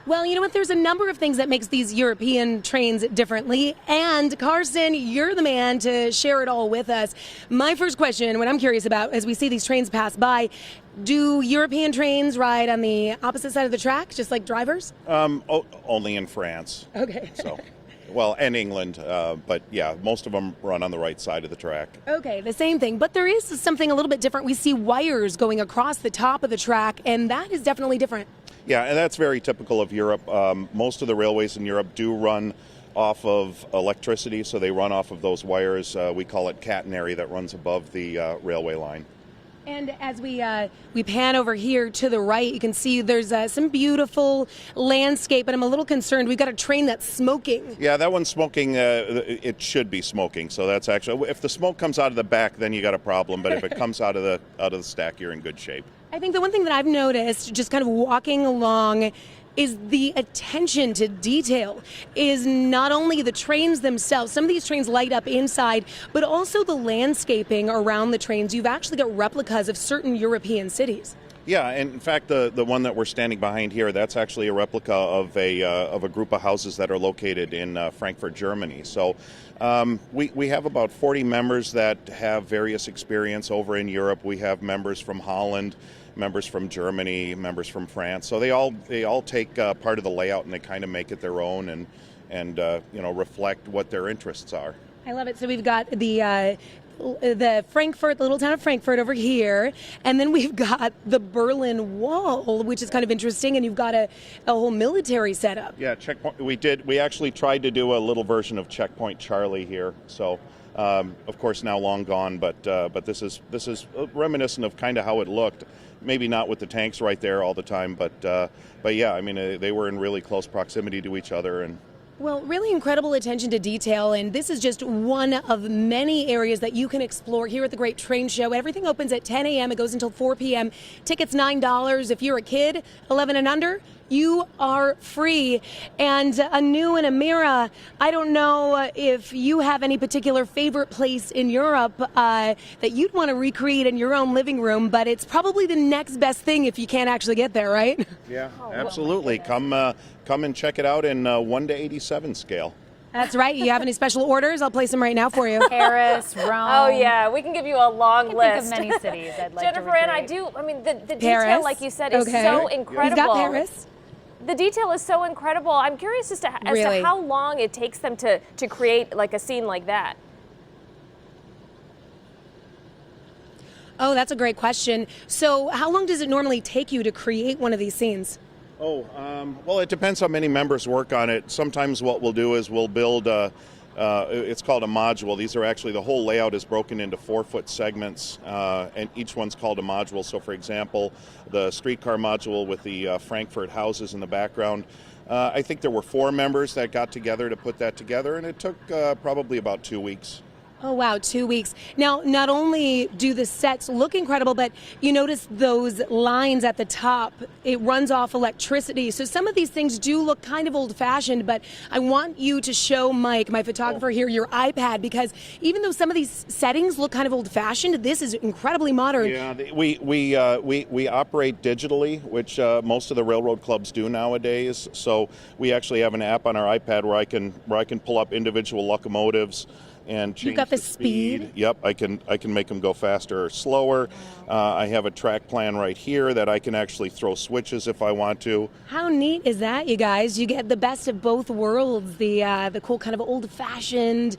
Well, you know what? There's a number of things that makes these European trains differently. And Carson, you're the man to share it all with us. My first question, what I'm curious about, as we see these trains pass by, do European trains ride on the opposite side of the track, just like drivers? Only in France. Okay. So, well, and England, but yeah, most of them run on the right side of the track. Okay, the same thing. But there is something a little bit different. We see wires going across the top of the track, and that is definitely different. Yeah, and that's very typical of Europe. Most of the railways in Europe do run off of electricity, so they run off of those wires. We call it catenary that runs above the railway line. And as we pan over here to the right, you can see there's some beautiful landscape, but I'm a little concerned. We've got a train that's smoking. Yeah, that one's smoking. It should be smoking. So that's actually, if the smoke comes out of the back, then you got a problem. But if it comes out of the stack, you're in good shape. I think the one thing that I've noticed, just kind of walking along, is the attention to detail is not only the trains themselves. Some of these trains light up inside, but also the landscaping around the trains. You've actually got replicas of certain European cities. Yeah, and in fact, the one that we're standing behind here, that's actually a replica of a group of houses that are located in Frankfurt, Germany. So we have about 40 members that have various experience over in Europe. We have members from Holland, members from Germany, members from France. So they all take part of the layout and they kind of make it their own and reflect what their interests are. I love it. So we've got the Frankfurt, the little town of Frankfurt over here, and then we've got the Berlin Wall, which is kind of interesting, and you've got a whole military setup. Yeah, checkpoint. We actually tried to do a little version of Checkpoint Charlie here. So. Of course, now long gone, but this is reminiscent of kind of how it looked. Maybe not with the tanks right there all the time, but yeah, I mean they were in really close proximity to each other and. Well, really incredible attention to detail, and this is just one of many areas that you can explore here at the Great Train Show. Everything opens at 10 a.m. It goes until 4 p.m. Tickets $9. If you're a kid, 11 and under, you are free. And Anu and Amira, I don't know if you have any particular favorite place in Europe that you'd want to recreate in your own living room, but it's probably the next best thing if you can't actually get there, right? Yeah, absolutely. Come and check it out in 1 to 87 scale. That's right. You have any special orders? I'll place them right now for you. Paris, Rome. Oh, yeah. We can give you a long list. Think of many cities I'd like Jennifer, to recreate. and the Paris. detail, like you said, is so incredible. We've got Paris. The detail is so incredible. I'm curious as to how long it takes them to create like a scene like that. Oh, that's a great question. So how long does it normally take you to create one of these scenes? Well, it depends how many members work on it. Sometimes what we'll do is we'll build it's called a module. These are actually, the whole layout is broken into 4-foot segments, and each one's called a module. So, for example, the streetcar module with the Frankfurt houses in the background, I think there were 4 members that got together to put that together, and it took probably about 2 weeks. Oh, wow, 2 weeks. Now, not only do the sets look incredible, but you notice those lines at the top. It runs off electricity. So some of these things do look kind of old-fashioned, but I want you to show Mike, my photographer here, your iPad, because even though some of these settings look kind of old-fashioned, this is incredibly modern. Yeah, we operate digitally, which most of the railroad clubs do nowadays. So we actually have an app on our iPad where I can pull up individual locomotives and change You've got the speed. Yep, I can make them go faster or slower. I have a track plan right here that I can actually throw switches if I want to. How neat is that, you guys? You get the best of both worlds, the cool kind of old-fashioned,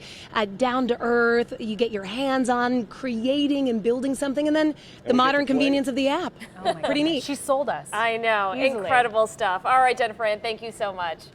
down-to-earth. You get your hands on creating and building something, and then the modern convenience of the app. Oh Pretty neat. She sold us. I know. Easily. Incredible stuff. All right, Jennifer Ann, thank you so much.